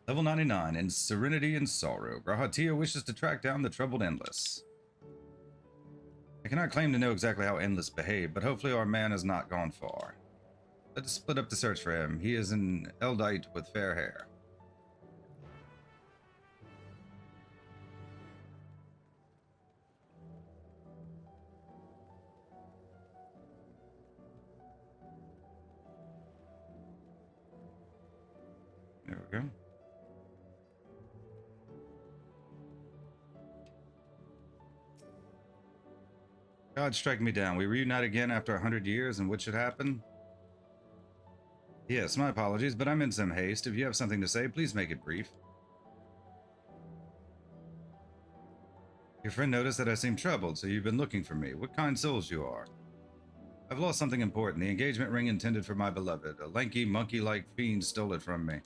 Level 99, in Serenity and Sorrow. Grahatia wishes to track down the troubled Endless. I cannot claim to know exactly how Endless behaved, but hopefully our man has not gone far. Let us split up the search for him. He is an Eldite with fair hair. There we go. God, strike me down. We reunite again after 100 years, and what should happen? Yes, my apologies, but I'm in some haste. If you have something to say, please make it brief. Your friend noticed that I seem troubled, so you've been looking for me. What kind souls you are. I've lost something important. The engagement ring intended for my beloved. A lanky, monkey-like fiend stole it from me.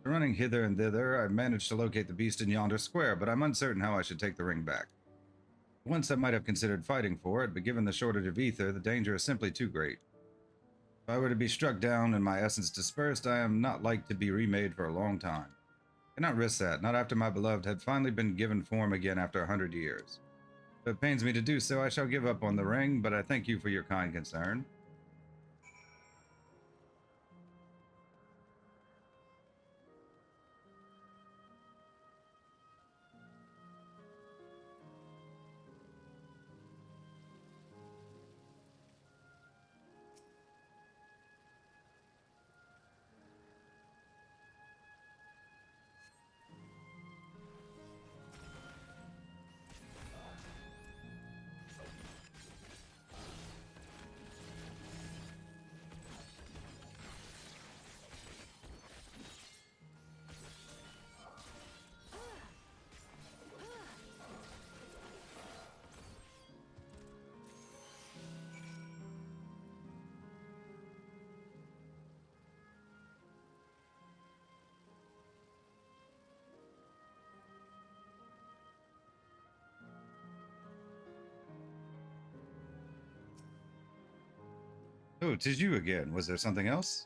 Running hither and thither, I've managed to locate the beast in yonder square, but I'm uncertain how I should take the ring back. Once I might have considered fighting for it, but given the shortage of ether, the danger is simply too great. If I were to be struck down and my essence dispersed, I am not like to be remade for a long time. I cannot risk that, not after my beloved had finally been given form again after 100 years. If it pains me to do so, I shall give up on the ring, but I thank you for your kind concern. Oh, 'tis you again. Was there something else?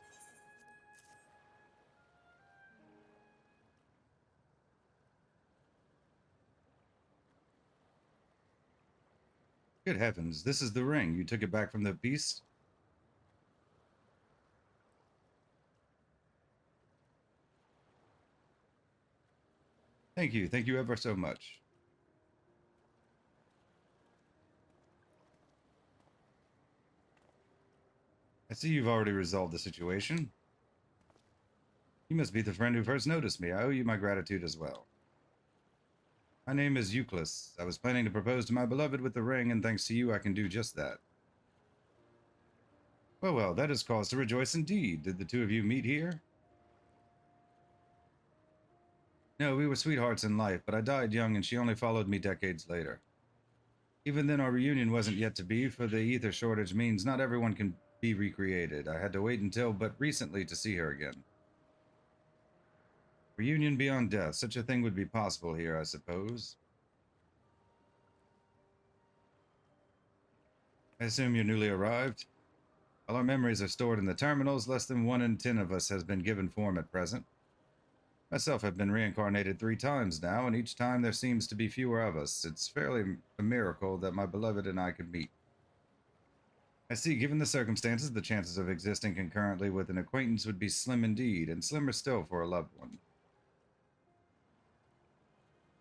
Good heavens, this is the ring. You took it back from the beast? Thank you. Thank you ever so much. I see you've already resolved the situation. You must be the friend who first noticed me. I owe you my gratitude as well. My name is Euclid. I was planning to propose to my beloved with the ring, and thanks to you, I can do just that. Well, well, that is cause to rejoice indeed. Did the two of you meet here? No, we were sweethearts in life, but I died young and she only followed me decades later. Even then, our reunion wasn't yet to be, for the ether shortage means not everyone can be recreated. I had to wait until but recently to see her again. Reunion beyond death. Such a thing would be possible here, I suppose. I assume you're newly arrived? While our memories are stored in the terminals, less than 1 in 10 of us has been given form at present. Myself have been reincarnated 3 times now, and each time there seems to be fewer of us. It's fairly a miracle that my beloved and I could meet. I see, given the circumstances, the chances of existing concurrently with an acquaintance would be slim indeed, and slimmer still for a loved one.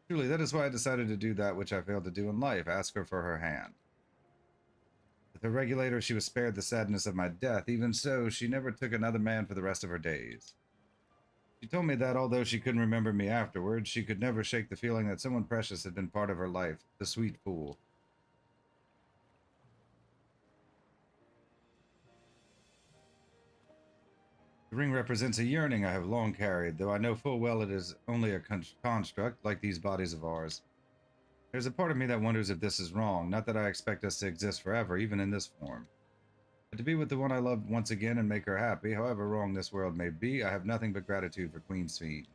Truly, that is why I decided to do that which I failed to do in life, ask her for her hand. With her regulator, she was spared the sadness of my death. Even so, she never took another man for the rest of her days. She told me that, although she couldn't remember me afterwards, she could never shake the feeling that someone precious had been part of her life. The sweet fool. The ring represents a yearning I have long carried, though I know full well it is only a construct, like these bodies of ours. There's a part of me that wonders if this is wrong, not that I expect us to exist forever, even in this form. But to be with the one I love once again and make her happy, however wrong this world may be, I have nothing but gratitude for Queen Sphene.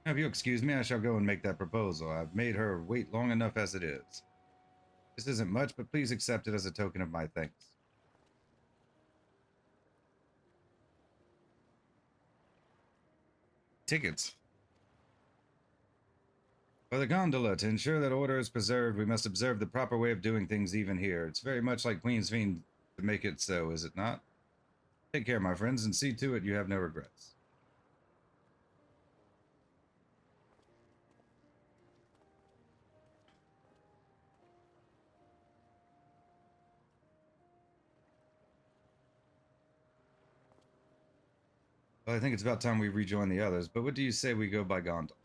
Now, if you'll excuse me, I shall go and make that proposal. I've made her wait long enough as it is. This isn't much, but please accept it as a token of my thanks. Tickets. For the gondola, to ensure that order is preserved, we must observe the proper way of doing things even here. It's very much like Queen's Fiend to make it so, is it not? Take care, my friends, and see to it you have no regrets. Well, I think it's about time we rejoin the others, but what do you say we go by gondola?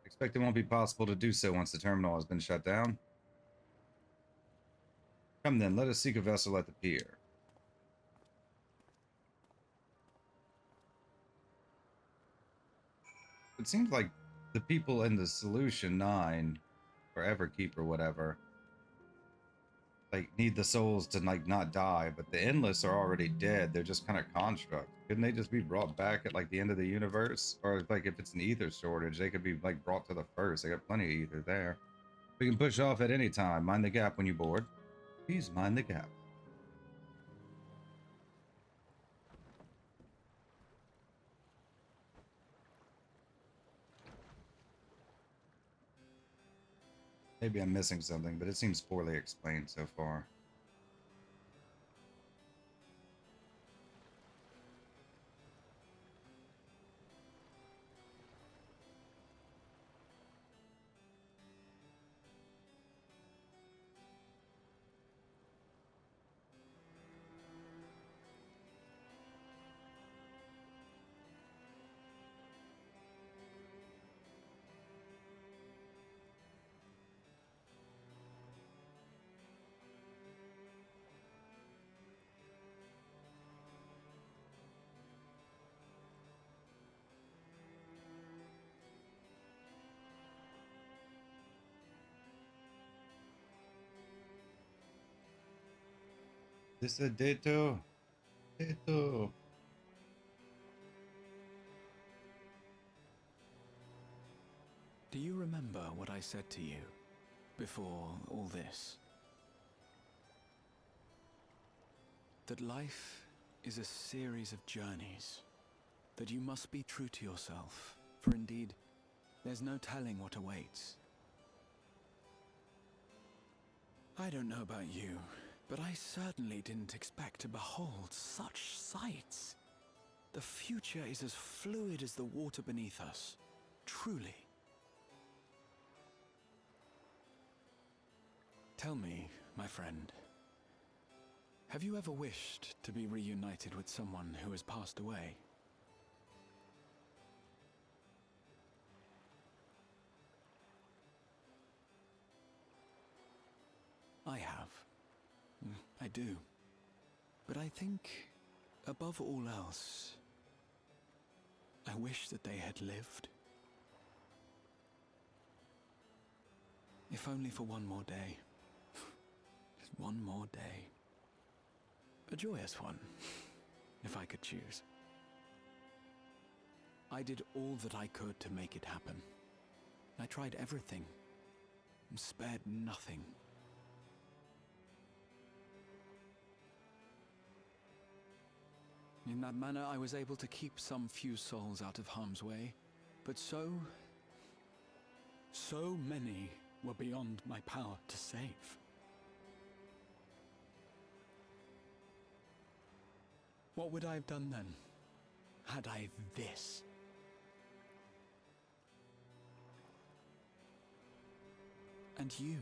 Expect it won't be possible to do so once the terminal has been shut down. Come then, let us seek a vessel at the pier. It seems like the people in the Solution 9, or Everkeep or whatever, like, need the souls to, like, not die, but the Endless are already dead. They're just kind of constructs. Couldn't they just be brought back at, like, the end of the universe? Or, like, if it's an ether shortage, they could be, like, brought to the first. They got plenty of ether there. We can push off at any time. Mind the gap when you board. Please mind the gap. Maybe I'm missing something, but it seems poorly explained so far. This is a Dato. Dato. Do you remember what I said to you before all this? That life is a series of journeys, that you must be true to yourself, for indeed, there's no telling what awaits. I don't know about you, but I certainly didn't expect to behold such sights. The future is as fluid as the water beneath us, truly. Tell me, my friend, have you ever wished to be reunited with someone who has passed away? I have. I do. But I think, above all else, I wish that they had lived. If only for one more day. Just one more day. A joyous one, if I could choose. I did all that I could to make it happen. I tried everything, and spared nothing. In that manner, I was able to keep some few souls out of harm's way, but so many were beyond my power to save. What would I have done then, had I this? And you?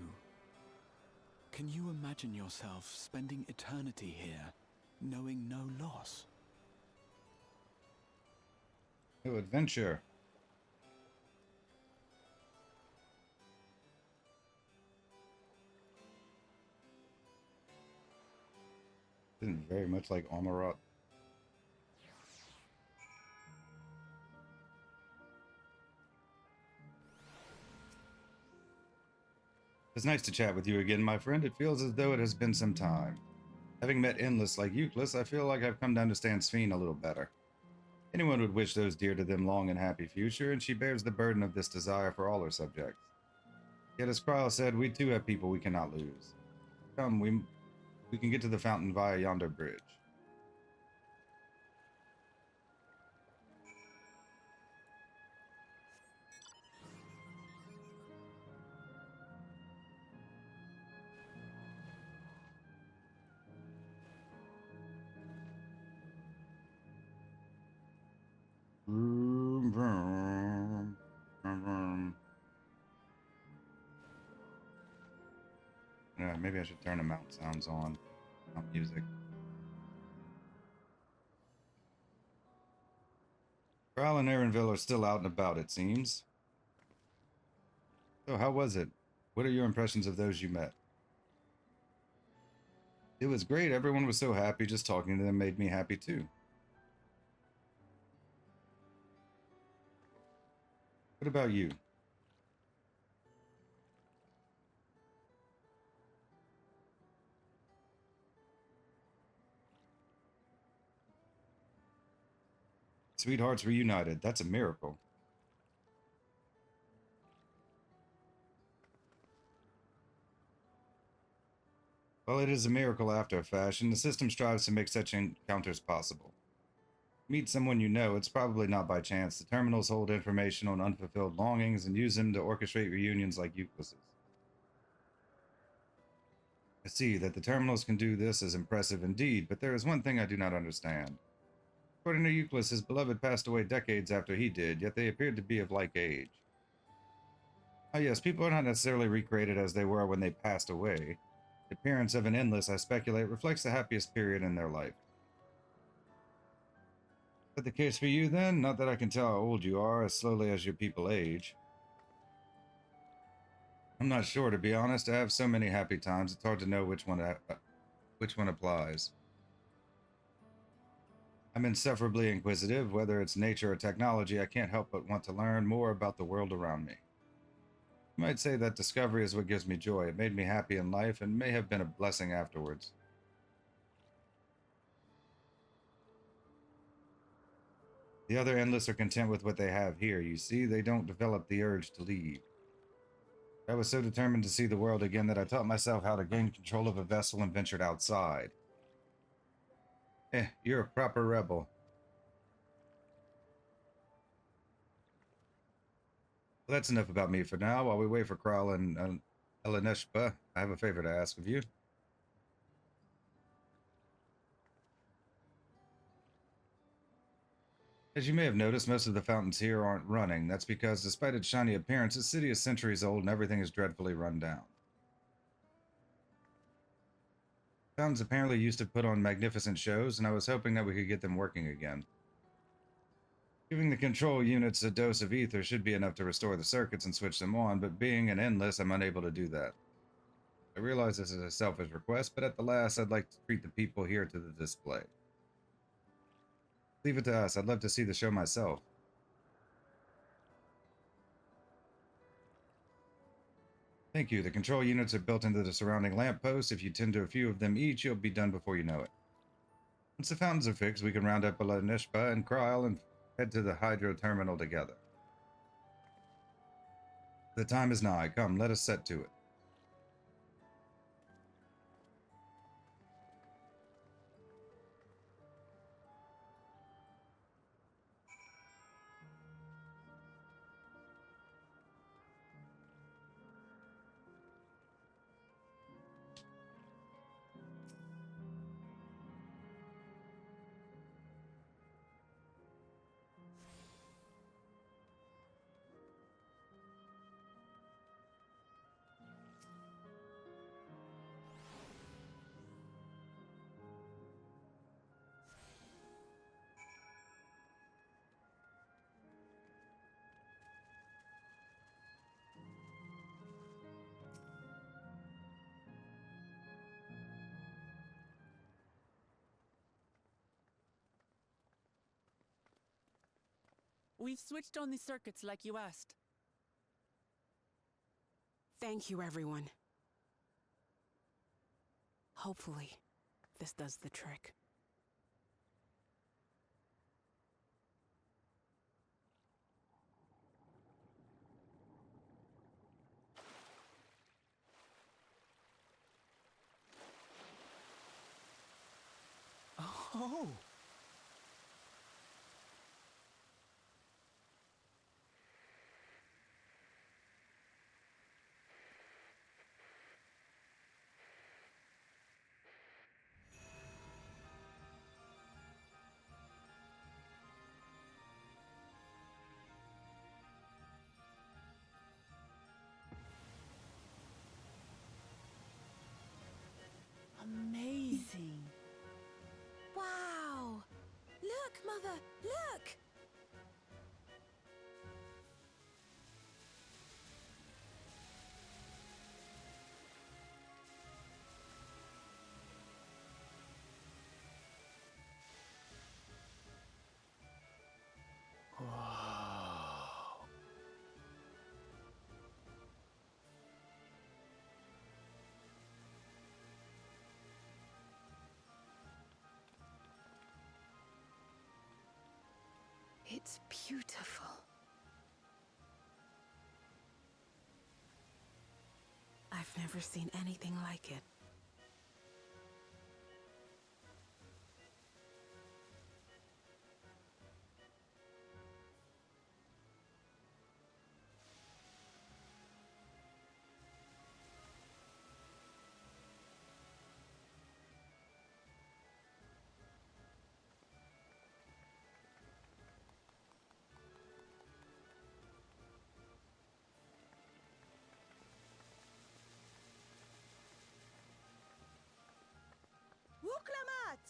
Can you imagine yourself spending eternity here, knowing no loss? No adventure. Isn't very much like Amarat. It's nice to chat with you again, my friend. It feels as though it has been some time. Having met Endless like Euclid, I feel like I've come to understand Sphene a little better. Anyone would wish those dear to them long and happy future, and she bears the burden of this desire for all her subjects. Yet as Kryle said, we too have people we cannot lose. Come, we can get to the fountain via yonder bridge. Maybe I should turn the mount sounds on. Mount music. Corral and Aaronville are still out and about, it seems. So, how was it? What are your impressions of those you met? It was great. Everyone was so happy. Just talking to them made me happy too. What about you? Sweethearts reunited. That's a miracle. Well, it is a miracle after a fashion. The system strives to make such encounters possible. Meet someone you know, it's probably not by chance. The terminals hold information on unfulfilled longings and use them to orchestrate reunions like Euclid's. I see that the terminals can do this is impressive indeed, but there is one thing I do not understand. According to Euclid, his beloved passed away decades after he did, yet they appeared to be of like age. Ah yes, people are not necessarily recreated as they were when they passed away. The appearance of an endless, I speculate, reflects the happiest period in their life. Is that the case for you then? Not that I can tell how old you are, as slowly as your people age. I'm not sure, to be honest. I have so many happy times, it's hard to know which one applies. I'm insufferably inquisitive. Whether it's nature or technology, I can't help but want to learn more about the world around me. You might say that discovery is what gives me joy. It made me happy in life and may have been a blessing afterwards. The other endless are content with what they have here. You see, they don't develop the urge to leave. I was so determined to see the world again that I taught myself how to gain control of a vessel and ventured outside. You're a proper rebel. Well, that's enough about me for now. While we wait for Kral and Eleneshpa, I have a favor to ask of you. As you may have noticed, most of the fountains here aren't running. That's because, despite its shiny appearance, the city is centuries old and everything is dreadfully run down. Fountains apparently used to put on magnificent shows, and I was hoping that we could get them working again. Giving the control units a dose of ether should be enough to restore the circuits and switch them on, but being an endless, I'm unable to do that. I realize this is a selfish request, but at the last, I'd like to treat the people here to the display. Leave it to us. I'd love to see the show myself. Thank you. The control units are built into the surrounding lampposts. If you tend to a few of them each, you'll be done before you know it. Once the fountains are fixed, we can round up Eleneshpa and Kral and head to the hydro terminal together. The time is nigh. Come, let us set to it. We've switched on the circuits like you asked. Thank you, everyone. Hopefully, this does the trick. Oh! Father, look! It's beautiful. I've never seen anything like it. Wuklamat!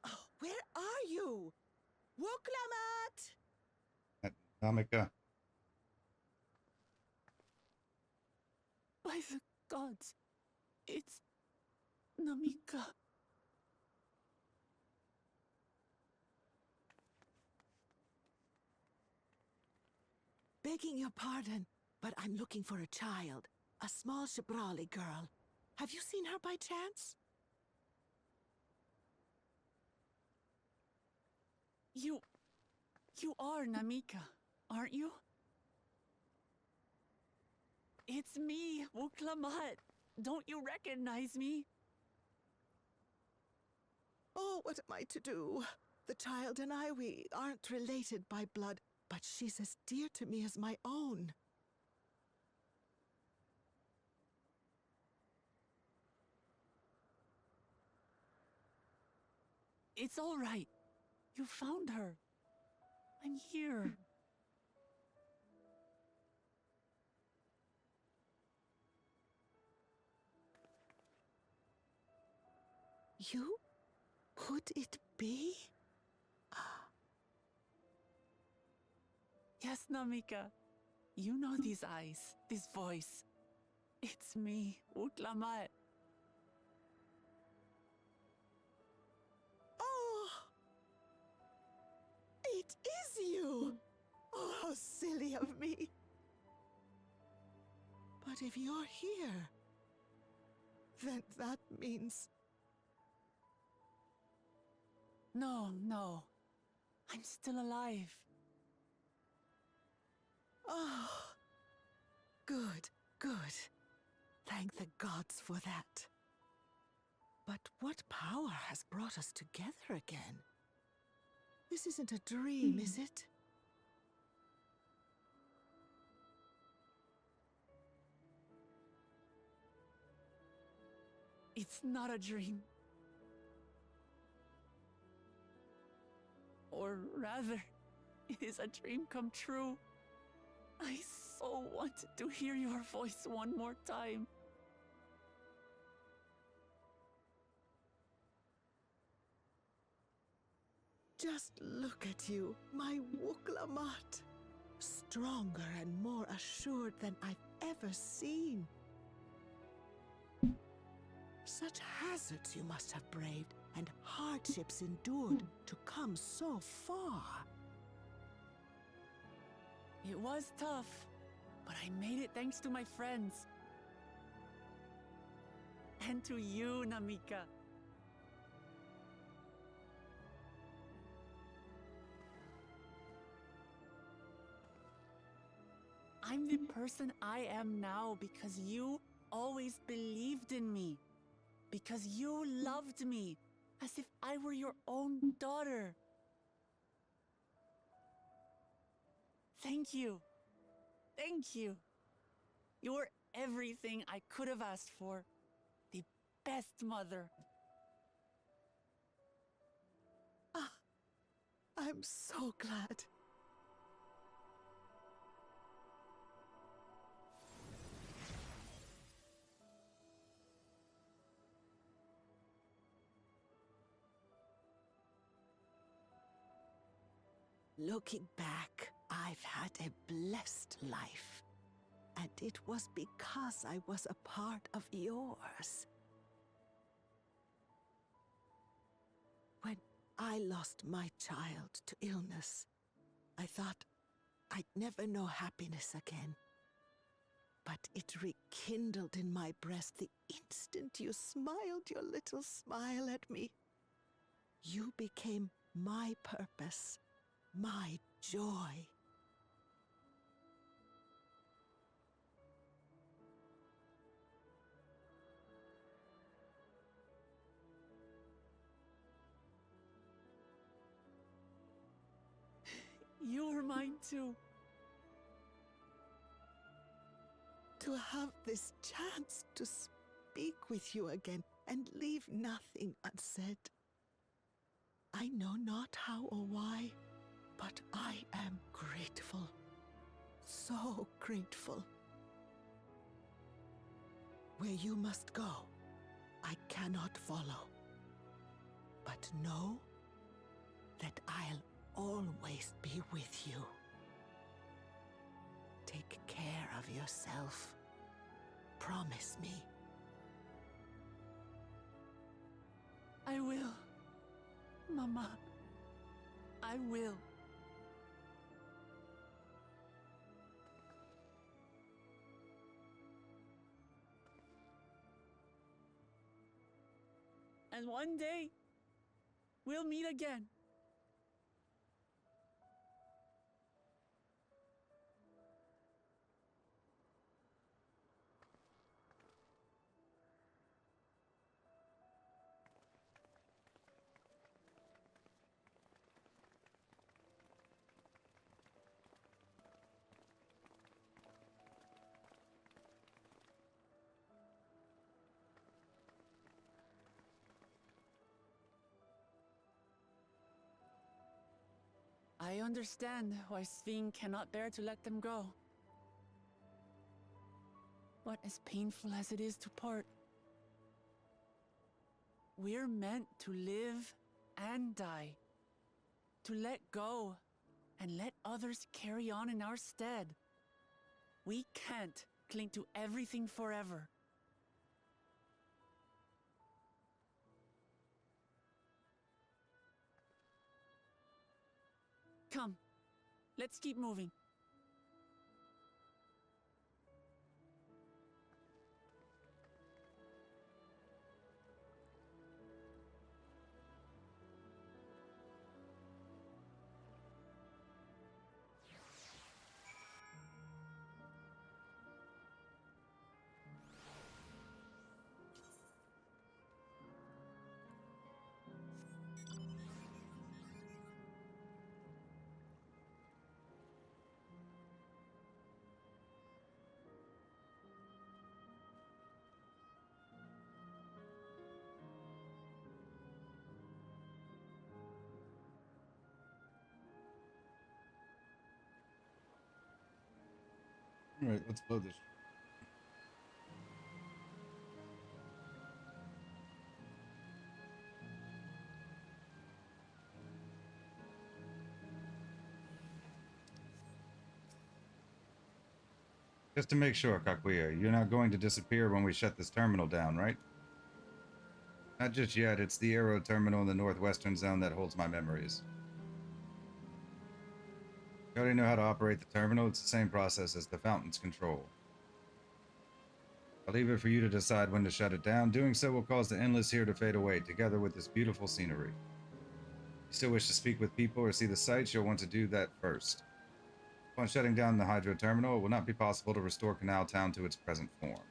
Oh, where are you? Wuklamat! Namika. By the gods, it's Namika. Begging your pardon, but I'm looking for a child. A small Shibrali girl. Have you seen her by chance? You are Namika, aren't you? It's me, Wuklamat. Don't you recognize me? Oh, what am I to do? The child and I, we aren't related by blood, but she's as dear to me as my own. It's all right. You found her. I'm here. You? Could it be? Yes, Namika. You know these eyes, this voice. It's me, Wuklamat. Oh! It is you! Oh, how silly of me. But if you're here, then that means... No. I'm still alive. Oh, good. Thank the gods for that. But what power has brought us together again? This isn't a dream, is it? It's not a dream. Or rather, it is a dream come true. I so wanted to hear your voice one more time. Just look at you, my Wuklamat. Stronger and more assured than I've ever seen. Such hazards you must have braved and hardships endured to come so far. It was tough, but I made it thanks to my friends. And to you, Namika. I'm the person I am now because you always believed in me. Because you loved me as if I were your own daughter. Thank you. Thank you. You're everything I could have asked for. The best mother. Ah, I'm so glad. Looking back, I've had a blessed life. And it was because I was a part of yours. When I lost my child to illness, I thought I'd never know happiness again. But it rekindled in my breast the instant you smiled your little smile at me. You became my purpose, my joy. You were mine too. To have this chance to speak with you again and leave nothing unsaid. I know not how or why, but I am grateful. So grateful. Where you must go, I cannot follow. But know that I'll always be with you. Take care of yourself. Promise me. I will. Mama. I will. And one day, we'll meet again. I understand why Sving cannot bear to let them go. But as painful as it is to part, we're meant to live and die. To let go and let others carry on in our stead. We can't cling to everything forever. Come, let's keep moving. All right, let's blow this. Just to make sure, Kakuya, you're not going to disappear when we shut this terminal down, right? Not just yet. It's the Aero terminal in the northwestern zone that holds my memories. You already know how to operate the terminal. It's the same process as the fountain's control. I'll leave it for you to decide when to shut it down. Doing so will cause the endless here to fade away, together with this beautiful scenery. If you still wish to speak with people or see the sights, you'll want to do that first. Upon shutting down the hydro terminal, it will not be possible to restore Canal Town to its present form.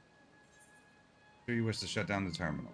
Sure you wish to shut down the terminal.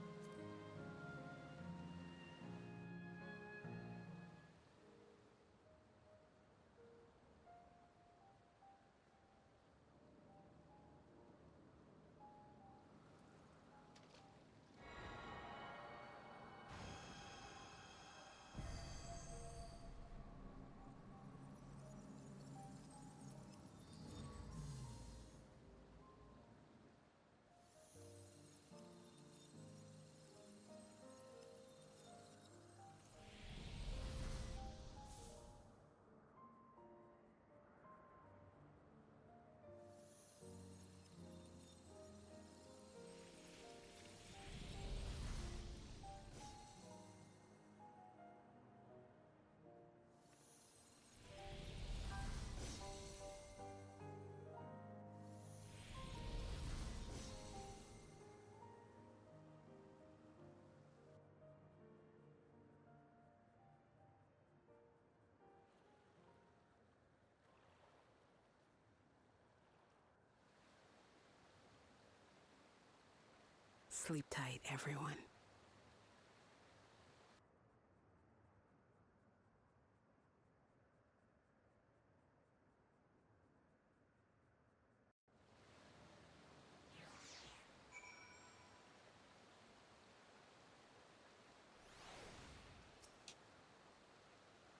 Sleep tight, everyone.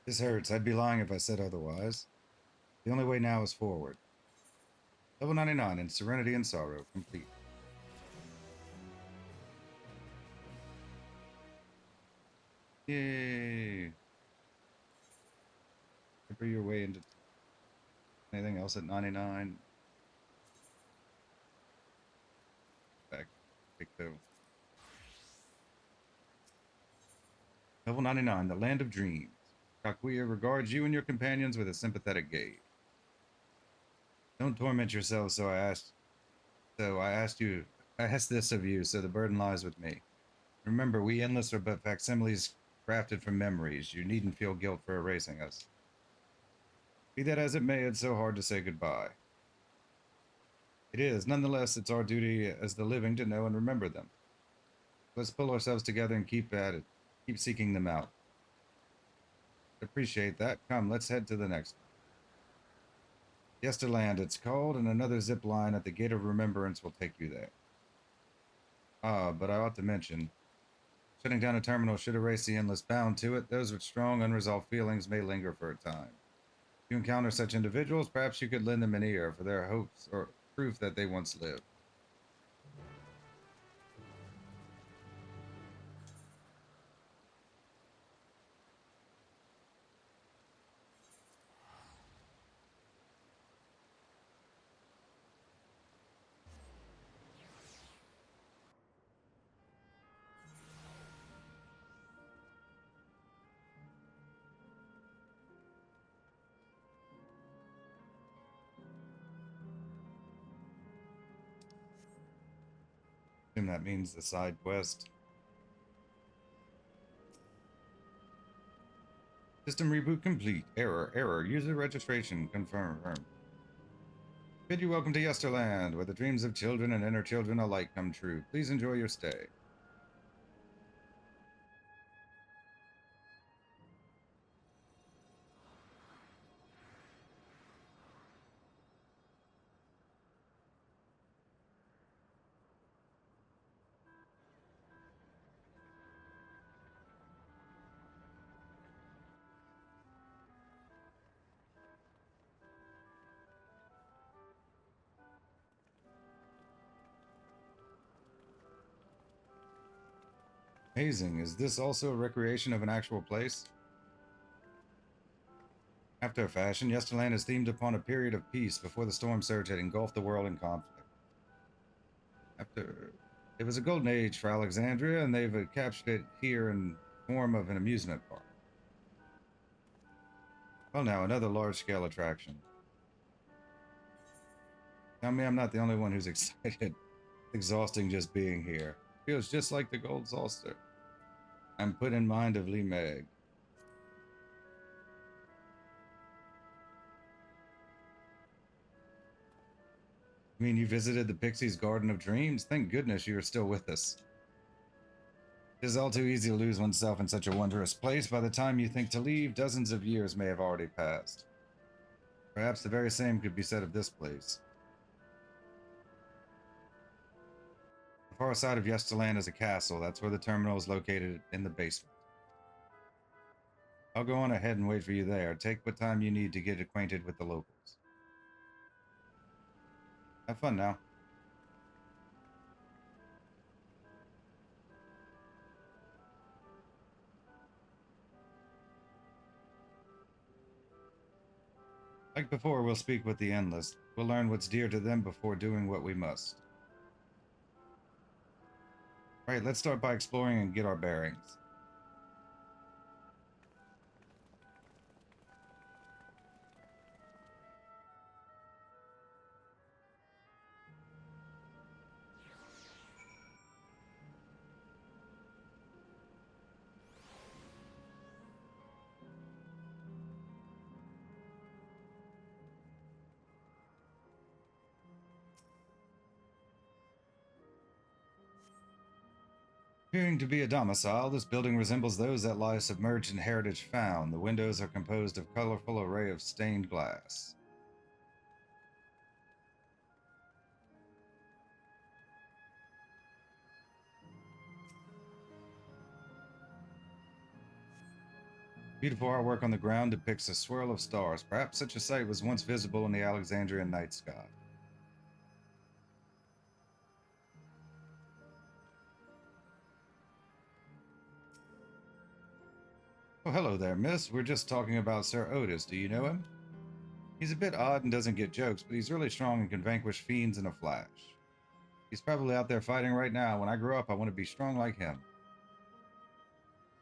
This hurts. I'd be lying if I said otherwise. The only way now is forward. Level 99 in Serenity and Sorrow complete. Yay! Skipper your way into anything else at 99. Back. Victor. Level 99, the Land of Dreams. Kakuya regards you and your companions with a sympathetic gaze. Don't torment yourselves, I asked this of you, so the burden lies with me. Remember, we endless are but facsimiles crafted from memories. You needn't feel guilt for erasing us. Be that as it may, it's so hard to say goodbye. It is. Nonetheless, it's our duty as the living to know and remember them. Let's pull ourselves together and keep at it. Keep seeking them out. Appreciate that. Come, let's head to the next one. Yesterland, it's called, and another zip line at the Gate of Remembrance will take you there. But I ought to mention, shutting down a terminal should erase the endless bound to it. Those with strong, unresolved feelings may linger for a time. If you encounter such individuals, perhaps you could lend them an ear for their hopes or proof that they once lived. Assume that means the side quest. System reboot complete. Error. User registration confirmed. Bid you welcome to Yesterland, where the dreams of children and inner children alike come true. Please enjoy your stay. Amazing. Is this also a recreation of an actual place? After a fashion, Yesterland is themed upon a period of peace before the storm surge had engulfed the world in conflict. It was a golden age for Alexandria, and they've captured it here in the form of an amusement park. Well now, another large-scale attraction. Tell me I'm not the only one who's excited. It's exhausting just being here. Feels just like the Gold Ulster. I'm put in mind of Lee Meg. I mean, you visited the Pixie's Garden of Dreams? Thank goodness you are still with us. It is all too easy to lose oneself in such a wondrous place. By the time you think to leave, dozens of years may have already passed. Perhaps the very same could be said of this place. The far side of Yesterland is a castle. That's where the terminal is located, in the basement. I'll go on ahead and wait for you there. Take what time you need to get acquainted with the locals. Have fun now. Like before, we'll speak with the Endless. We'll learn what's dear to them before doing what we must. Right, let's start by exploring and get our bearings. Appearing to be a domicile, this building resembles those that lie submerged in heritage found. The windows are composed of colorful array of stained glass. Beautiful artwork on the ground depicts a swirl of stars. Perhaps such a sight was once visible in the Alexandrian night sky. Oh, hello there, miss. We're just talking about Sir Otis. Do you know him? He's a bit odd and doesn't get jokes, but he's really strong and can vanquish fiends in a flash. He's probably out there fighting right now. When I grow up, I want to be strong like him.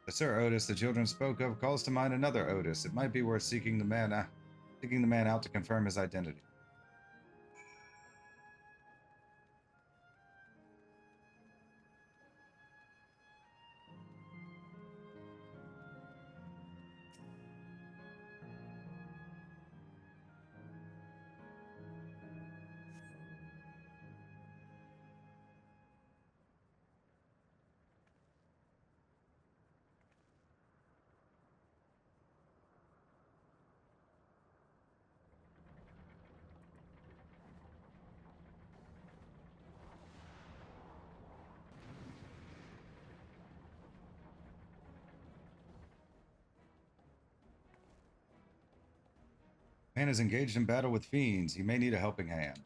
The Sir Otis the children spoke of calls to mind another Otis. It might be worth seeking the man out to confirm his identity. Man is engaged in battle with fiends. He may need a helping hand.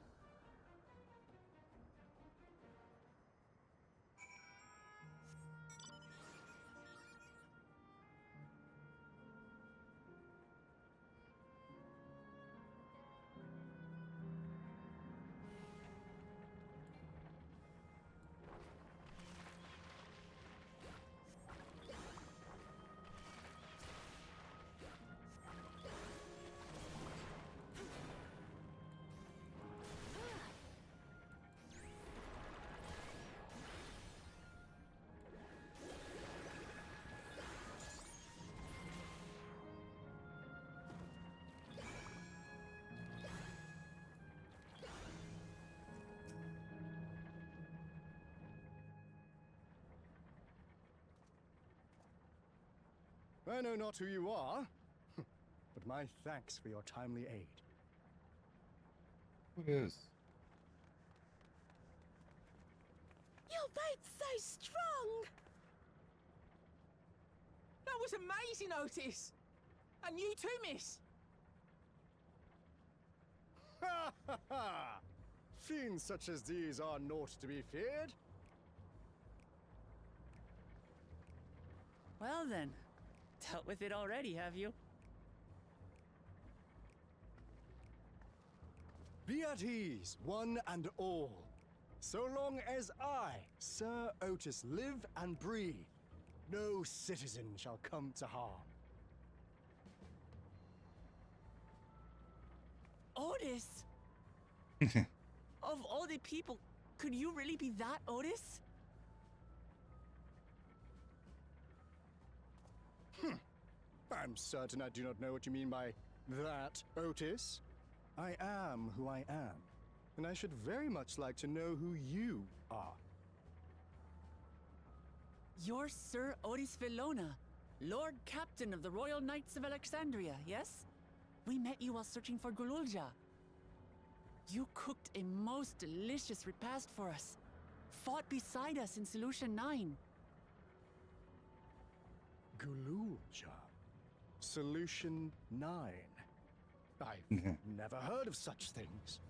I know not who you are, but my thanks for your timely aid. Who is? Your bait's so strong! That was amazing, Otis! And you too, miss! Ha ha ha! Fiends such as these are naught to be feared. Well then, dealt with it already, have you? Be at ease, one and all. So long as I, Sir Otis, live and breathe, no citizen shall come to harm. Otis? Of all the people, could you really be that Otis? I'm certain I do not know what you mean by that, Otis. I am who I am, and I should very much like to know who you are. You're Sir Otis Villona, Lord Captain of the Royal Knights of Alexandria, yes? We met you while searching for Gululja. You cooked a most delicious repast for us, fought beside us in Solution 9. Gululja. Solution 9. I've never heard of such things.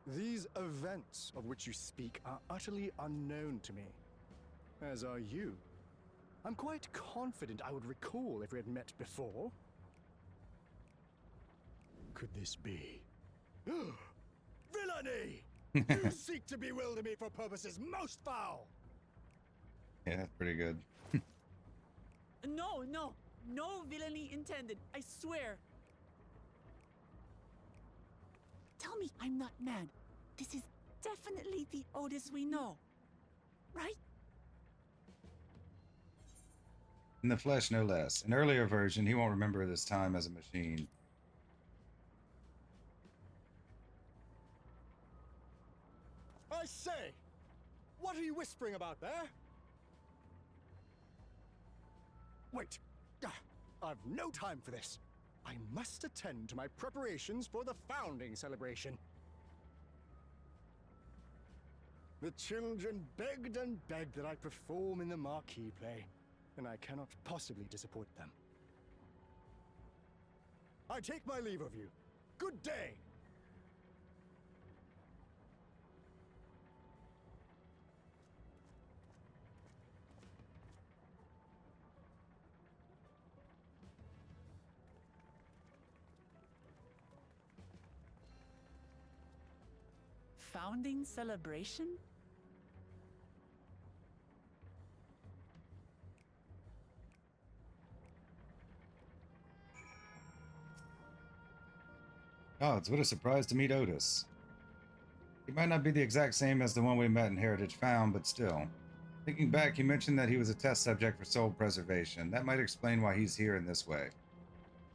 These events of which you speak are utterly unknown to me, as are you. I'm quite confident I would recall if we had met before. Could this be? Villainy! You seek to bewilder me for purposes most foul! Yeah, that's pretty good. No villainy intended, I swear. Tell me I'm not mad. This is definitely the Otis we know, right? In the flesh, no less. An earlier version, he won't remember this time as a machine. I say! What are you you whispering about there? Wait. I've no time for this. I must attend to my preparations for the founding celebration. The children begged and begged that I perform in the marquee play, and I cannot possibly disappoint them. I take my leave of you. Good day! Founding celebration? Gods, what a surprise to meet Otis. He might not be the exact same as the one we met in Heritage Found, but still. Thinking back, he mentioned that he was a test subject for soul preservation. That might explain why he's here in this way.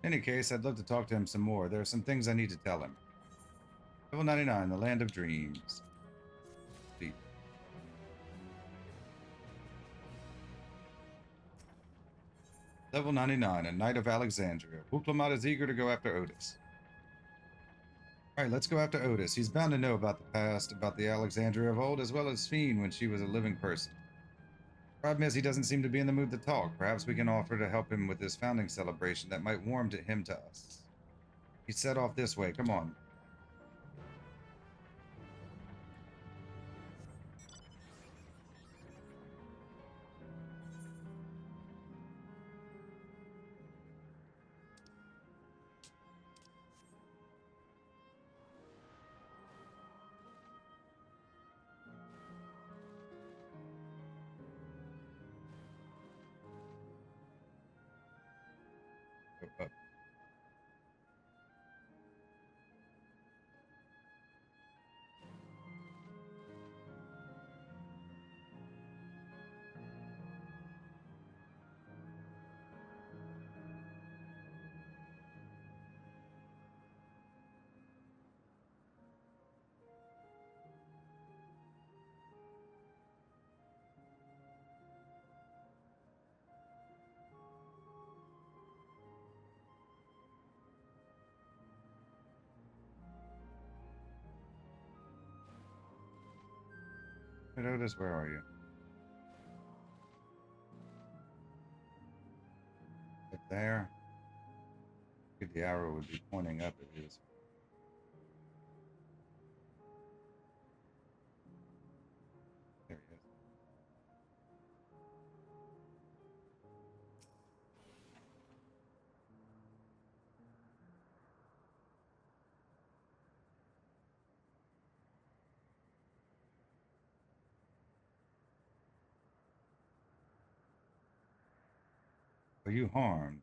In any case, I'd love to talk to him some more. There are some things I need to tell him. Level 99, the Land of Dreams. Sleep. Level 99, a Knight of Alexandria. Huklamat is eager to go after Otis. Alright, let's go after Otis. He's bound to know about the past, about the Alexandria of old, as well as Fiend when she was a living person. Problem is, he doesn't seem to be in the mood to talk. Perhaps we can offer to help him with this founding celebration that might warm him to us. He's set off this way. Come on. Go up. Hey, Otis, where are you? Up there? If the arrow would be pointing up at his. There he is. Are you harmed?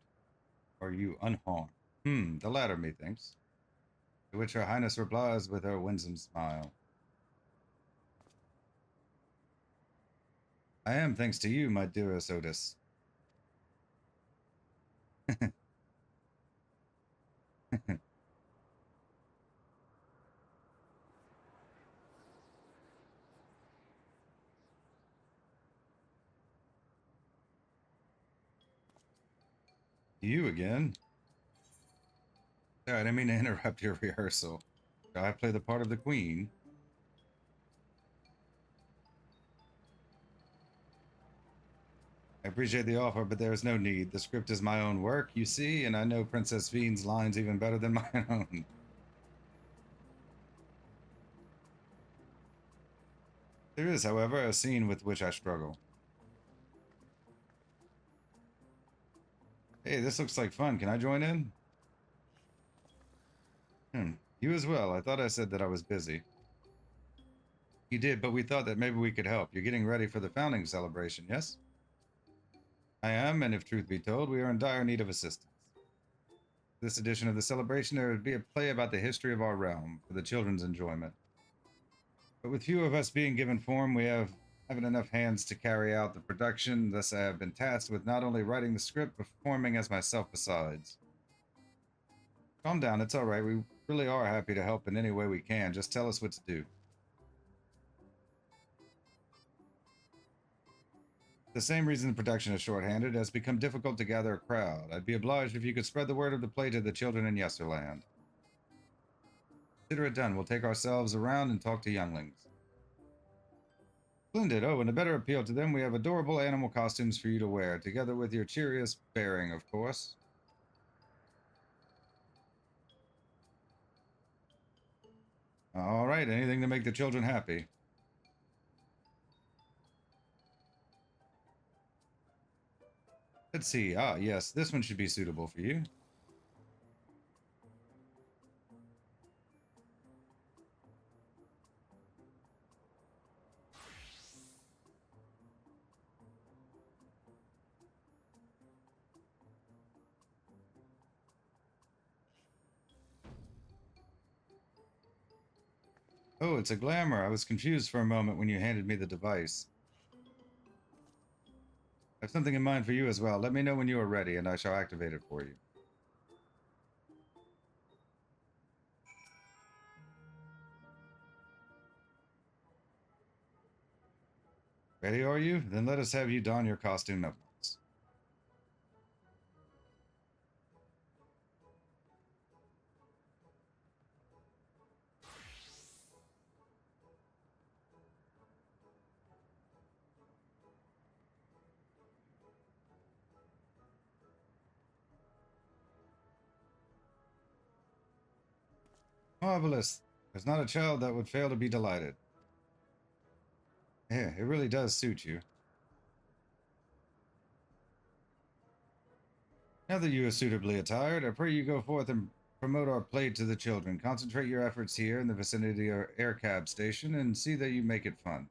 Are you unharmed? The latter, methinks. To which her highness replies with her winsome smile. I am, thanks to you, my dearest Otis. You again? Sorry, I didn't mean to interrupt your rehearsal. Do I play the part of the queen? I appreciate the offer, but there is no need. The script is my own work, you see, and I know Princess Fiend's lines even better than my own. There is, however, a scene with which I struggle. Hey, this looks like fun. Can I join in? You as well. I thought I said that I was busy. You did, but we thought that maybe we could help. You're getting ready for the founding celebration, yes? I am, and if truth be told, we are in dire need of assistance. This edition of the celebration, there would be a play about the history of our realm for the children's enjoyment. But with few of us being given form, we haven't enough hands to carry out the production. Thus, I have been tasked with not only writing the script, but performing as myself besides. Calm down, it's all right. We really are happy to help in any way we can. Just tell us what to do. The same reason the production is short-handed, it has become difficult to gather a crowd. I'd be obliged if you could spread the word of the play to the children in Yesterland. Consider it done. We'll take ourselves around and talk to younglings. Splendid. Oh, and to better appeal to them, we have adorable animal costumes for you to wear, together with your cheeriest bearing, of course. All right, anything to make the children happy. Let's see. Ah, yes, this one should be suitable for you. Oh, it's a glamour. I was confused for a moment when you handed me the device. I have something in mind for you as well. Let me know when you are ready, and I shall activate it for you. Ready, are you? Then let us have you don your costume at once. Marvelous. There's not a child that would fail to be delighted. Yeah, it really does suit you. Now that you are suitably attired, I pray you go forth and promote our play to the children. Concentrate your efforts here in the vicinity of our air cab station and see that you make it fun.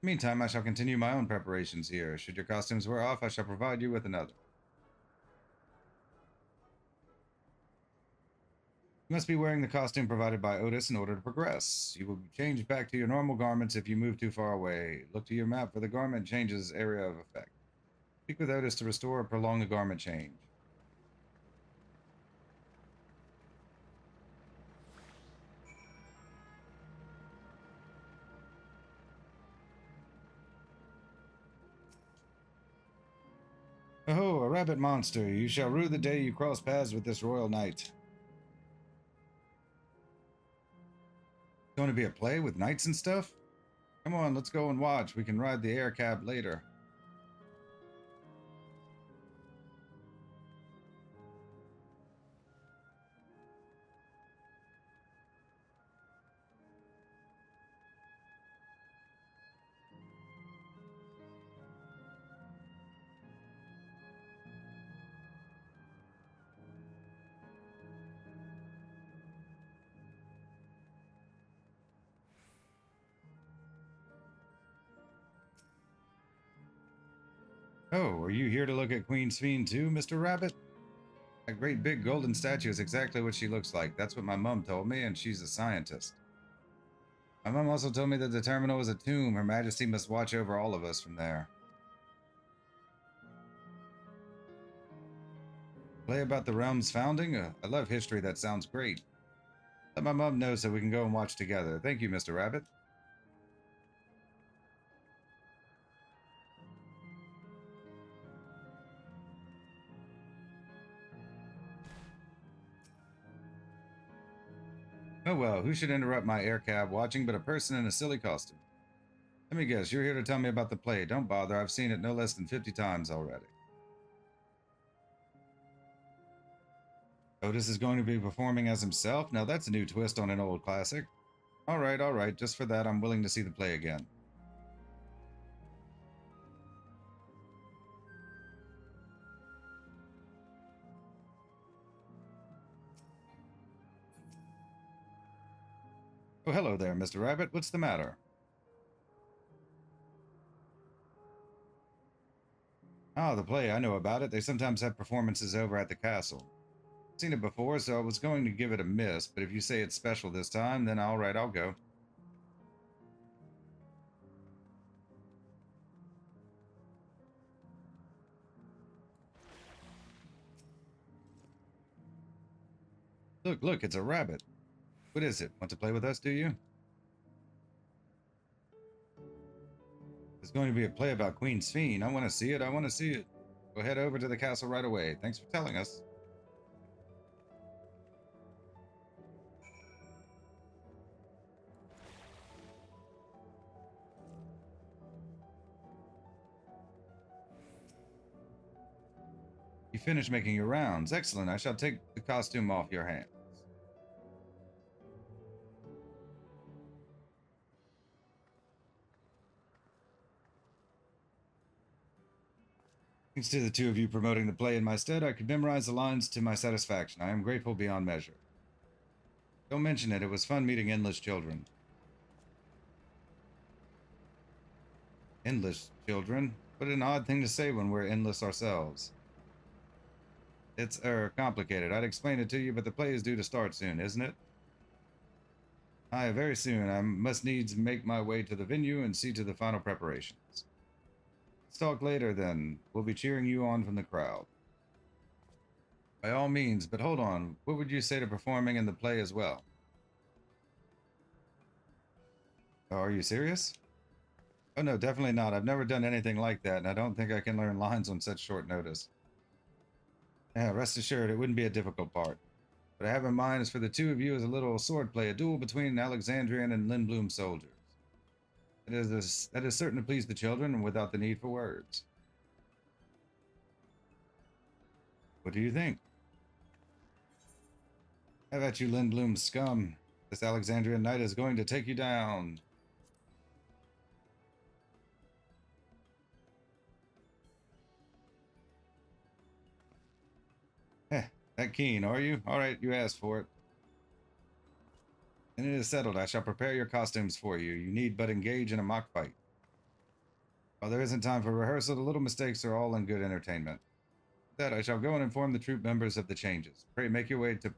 Meantime, I shall continue my own preparations here. Should your costumes wear off, I shall provide you with another. You must be wearing the costume provided by Otis in order to progress. You will be changed back to your normal garments if you move too far away. Look to your map for the garment changes area of effect. Speak with Otis to restore or prolong the garment change. Oh, a rabbit monster. You shall rue the day you cross paths with this royal knight. Going to be a play with knights and stuff? Come on, let's go and watch. We can ride the air cab later. Oh, are you here to look at Queen Sphene too, Mr. Rabbit? That great big golden statue is exactly what she looks like. That's what my mom told me, and she's a scientist. My mom also told me that the terminal is a tomb. Her Majesty must watch over all of us from there. Play about the realm's founding? I love history. That sounds great. Let my mom know so we can go and watch together. Thank you, Mr. Rabbit. Oh well, who should interrupt my air cab watching but a person in a silly costume? Let me guess, you're here to tell me about the play. Don't bother, I've seen it no less than 50 times already. Otis is going to be performing as himself? Now that's a new twist on an old classic. All right, just for that, I'm willing to see the play again. Oh, hello there, Mr. Rabbit. What's the matter? Ah, the play. I know about it. They sometimes have performances over at the castle. I've seen it before, so I was going to give it a miss, but if you say it's special this time, then all right, I'll go. Look, it's a rabbit. What is it? Want to play with us, do you? There's going to be a play about Queen Sphene. I want to see it. I want to see it. We'll head over to the castle right away. Thanks for telling us. You finished making your rounds. Excellent. I shall take the costume off your hands. Thanks to the two of you promoting the play in my stead, I could memorize the lines to my satisfaction. I am grateful beyond measure. Don't mention it. It was fun meeting endless children. Endless children? What an odd thing to say when we're endless ourselves. It's, complicated. I'd explain it to you, but the play is due to start soon, isn't it? Aye, very soon. I must needs make my way to the venue and see to the final preparations. Let's talk later, then. We'll be cheering you on from the crowd. By all means, but hold on. What would you say to performing in the play as well? Are you serious? Oh no, definitely not. I've never done anything like that, and I don't think I can learn lines on such short notice. Yeah, rest assured, it wouldn't be a difficult part. What I have in mind is for the two of you as a little sword play, a duel between Alexandrian and Lindblum soldiers. That is certain to please the children and without the need for words. What do you think? Have at you, Lindblum scum. This Alexandrian knight is going to take you down. That keen, are you? All right, you asked for it. And it is settled. I shall prepare your costumes for you. You need but engage in a mock fight. While there isn't time for rehearsal, the little mistakes are all in good entertainment. With that, I shall go and inform the troop members of the changes. Pray make your way to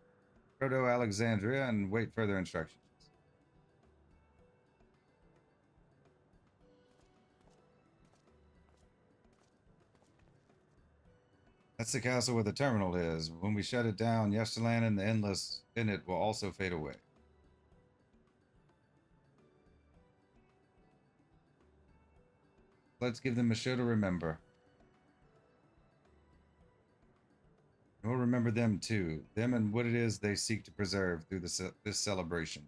Proto-Alexandria and wait further instructions. That's the castle where the terminal is. When we shut it down, Yesterland and the Endless in it will also fade away. Let's give them a show to remember. And we'll remember them too. Them and what it is they seek to preserve through this celebration.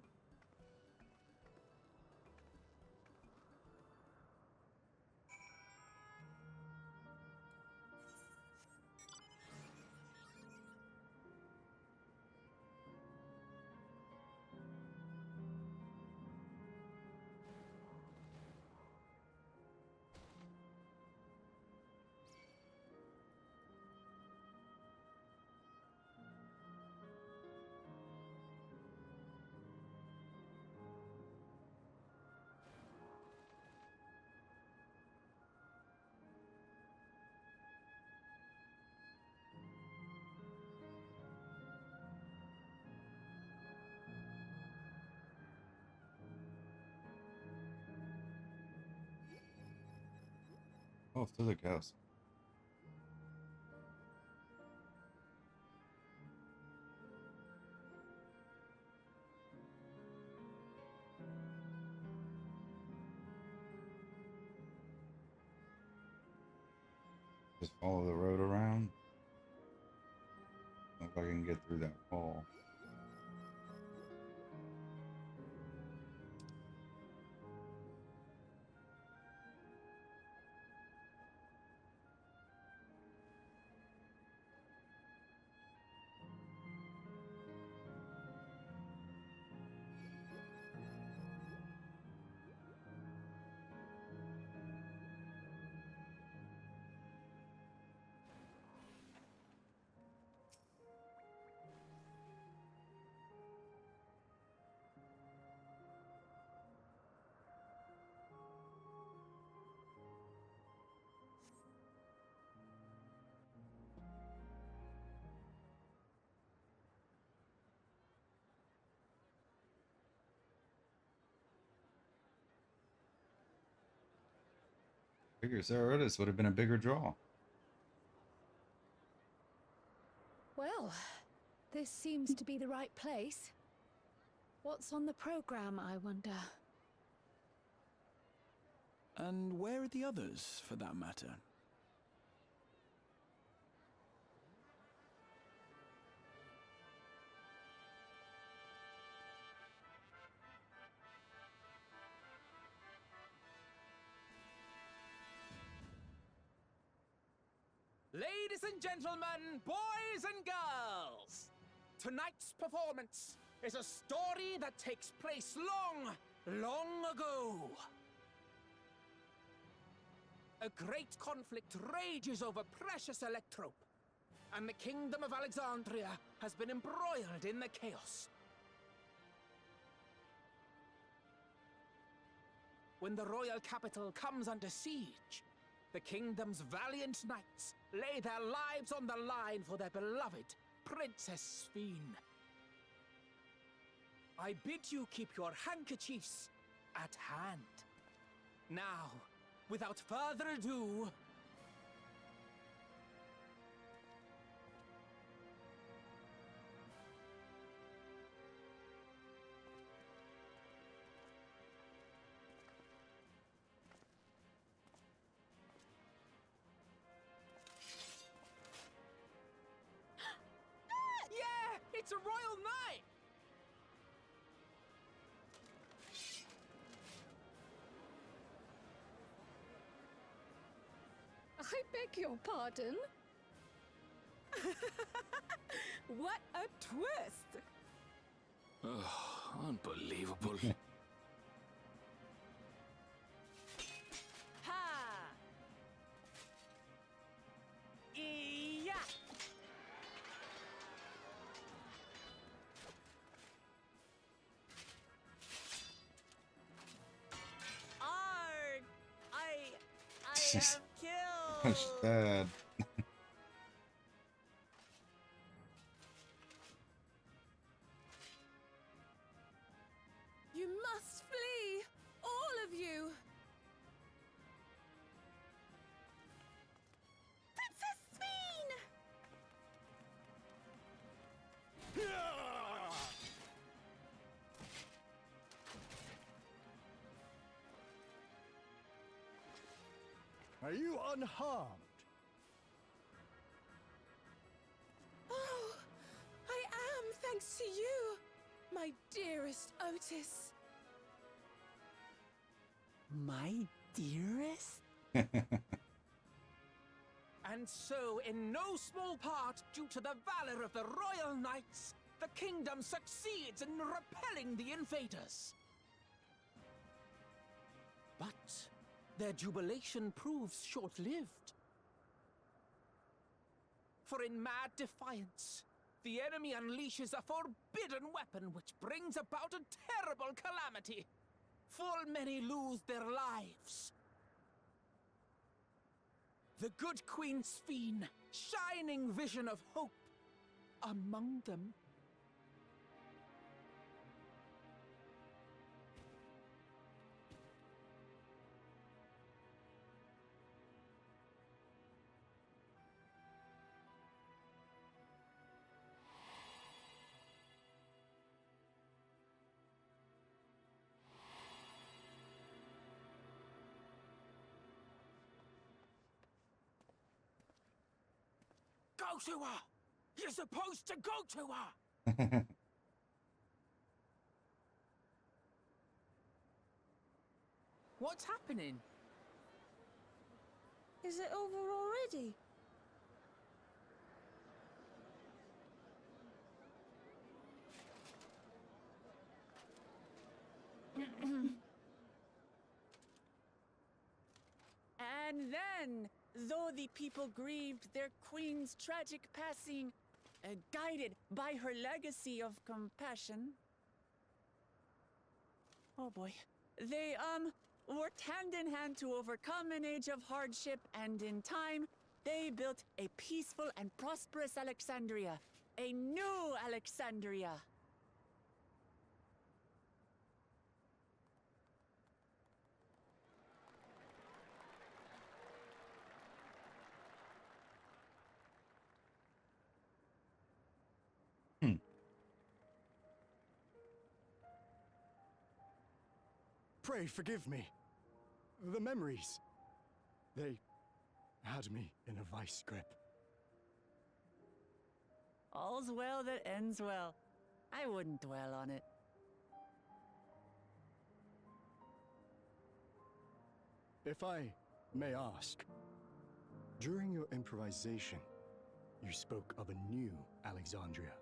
Off to the castle. Just follow the road around. Look like I can get through that wall. Figure Sarah Otis would have been a bigger draw. Well, this seems to be the right place. What's on the program, I wonder? And where are the others, for that matter? Ladies and gentlemen, boys and girls, tonight's performance is a story that takes place long, long ago. A great conflict rages over precious electrope, and the kingdom of Alexandria has been embroiled in the chaos. When the royal capital comes under siege, the kingdom's valiant knights lay their lives on the line for their beloved Princess Sphene. I bid you keep your handkerchiefs at hand. Now, without further ado, yeah, it's a royal knight! I beg your pardon? What a twist! Oh, unbelievable. Ha! Yeah! Arg! I am killed! That's bad. You must flee! All of you! Princess Sphene! Are you unharmed? Oh, I am, thanks to you, my dearest Otis. My dearest? And so, in no small part due to the valor of the royal knights, the kingdom succeeds in repelling the invaders. But their jubilation proves short-lived. For in mad defiance, the enemy unleashes a forbidden weapon which brings about a terrible calamity. Full many lose their lives. The good Queen Sphene, shining vision of hope, among them. Go to her! You're supposed to go to her! What's happening? Is it over already? And then, though the people grieved their queen's tragic passing, guided by her legacy of compassion, oh boy, they, worked hand in hand to overcome an age of hardship, and in time, they built a peaceful and prosperous Alexandria, a new Alexandria. Pray forgive me. The memories. They had me in a vice grip. All's well that ends well. I wouldn't dwell on it. If I may ask, during your improvisation, you spoke of a new Alexandria.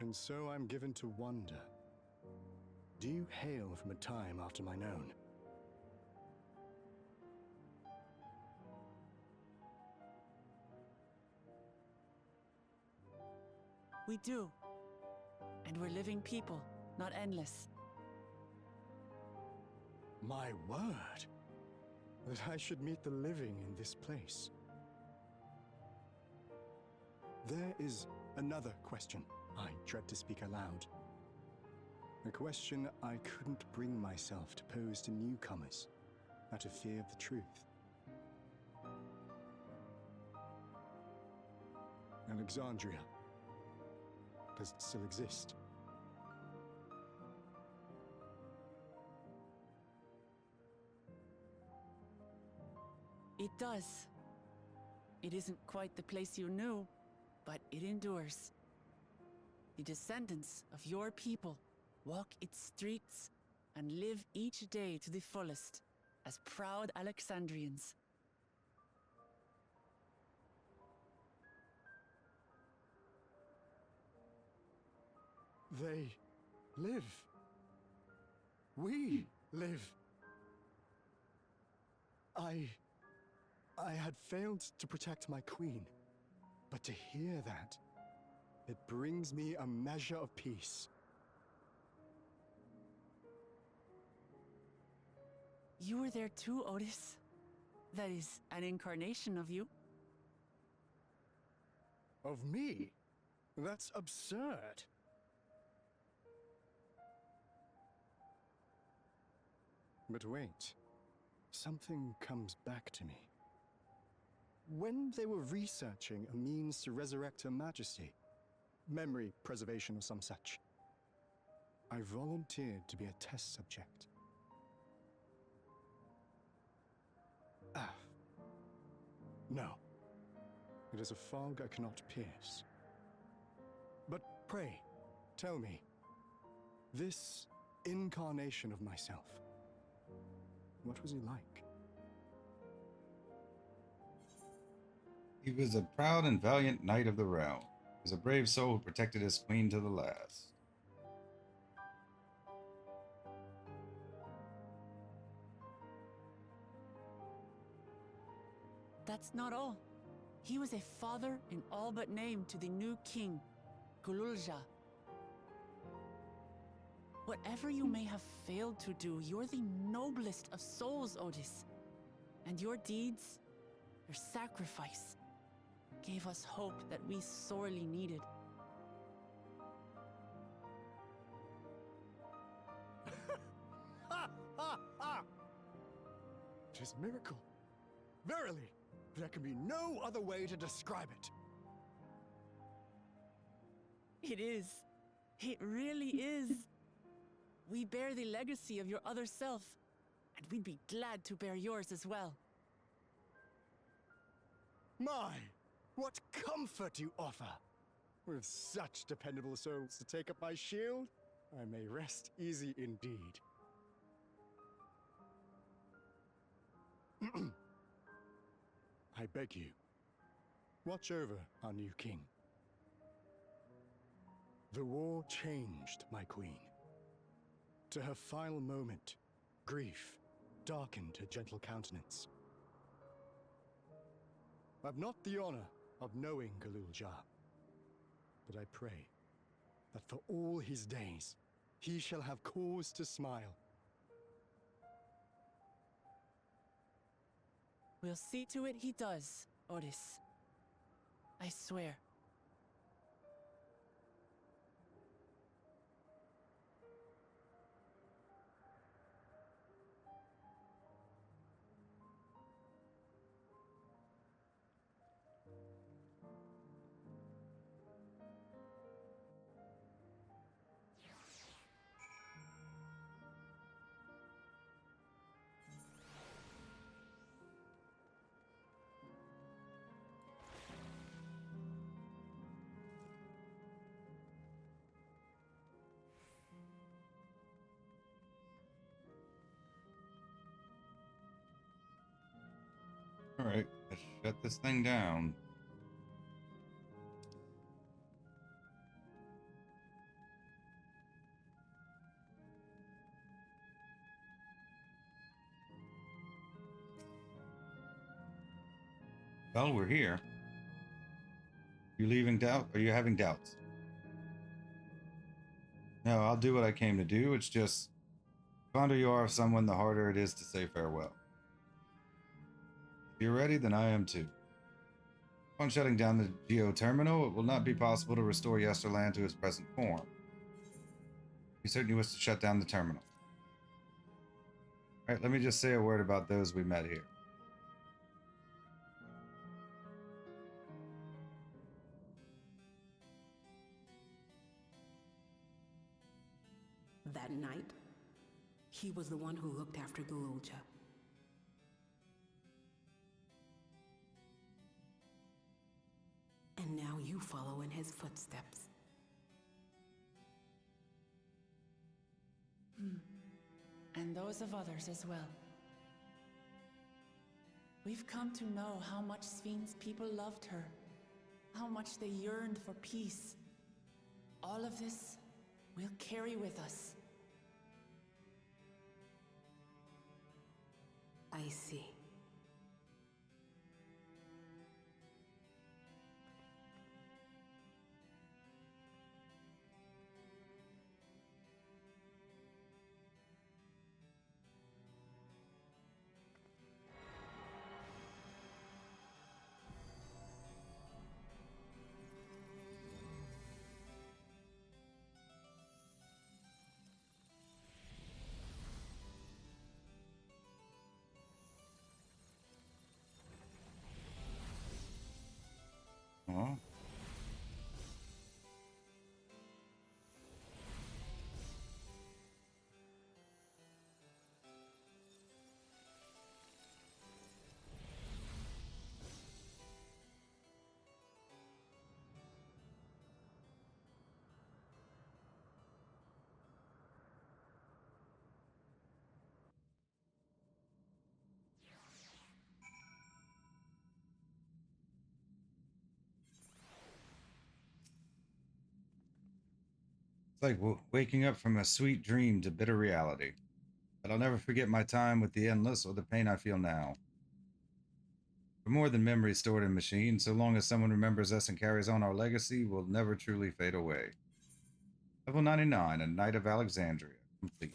And so I'm given to wonder, do you hail from a time after mine own? We do. And we're living people, not endless. My word! That I should meet the living in this place. There is another question I dread to speak aloud. A question I couldn't bring myself to pose to newcomers, out of fear of the truth. Alexandria. Does it still exist? It does. It isn't quite the place you knew, but it endures. The descendants of your people walk its streets and live each day to the fullest as proud Alexandrians. They live. We live. I had failed to protect my queen, but to hear that, it brings me a measure of peace. You were there too, Otis. That is, an incarnation of you. Of me? That's absurd. But wait, something comes back to me. When they were researching a means to resurrect Her Majesty, memory preservation or some such, I volunteered to be a test subject. No. It is a fog I cannot pierce. But pray, tell me, this incarnation of myself, what was he like? He was a proud and valiant knight of the realm. He was a brave soul who protected his queen to the last. That's not all. He was a father in all but name to the new king, Gululja. Whatever you may have failed to do, you're the noblest of souls, Otis. And your deeds, your sacrifice, gave us hope that we sorely needed. Ha! Ha! Ha! 'Tis a miracle. Verily, there can be no other way to describe it. It is. It really is. We bear the legacy of your other self, and we'd be glad to bear yours as well. My, what comfort you offer! With such dependable souls to take up my shield, I may rest easy indeed. I beg you, watch over our new king. The war changed my queen. To her final moment, grief darkened her gentle countenance. I've not the honor of knowing Gululja, but I pray that for all his days, he shall have cause to smile. We'll see to it he does, Otis. I swear. Alright, let's shut this thing down. Well, we're here. You leaving doubt? Are you having doubts? No, I'll do what I came to do. It's just, the fonder you are of someone, the harder it is to say farewell. If you're ready, then I am too. Upon shutting down the Geo terminal, it will not be possible to restore Yesterland to its present form. You certainly wish to shut down the terminal. Alright, let me just say a word about those we met here. That night, he was the one who looked after Gululja. And now you follow in his footsteps. And those of others as well. We've come to know how much Sven's people loved her, how much they yearned for peace. All of this we'll carry with us. I see. Oh. It's like waking up from a sweet dream to bitter reality. But I'll never forget my time with the Endless or the pain I feel now. We're more than memories stored in machines. So long as someone remembers us and carries on our legacy, we'll never truly fade away. Level 99, A Knight of Alexandria, complete.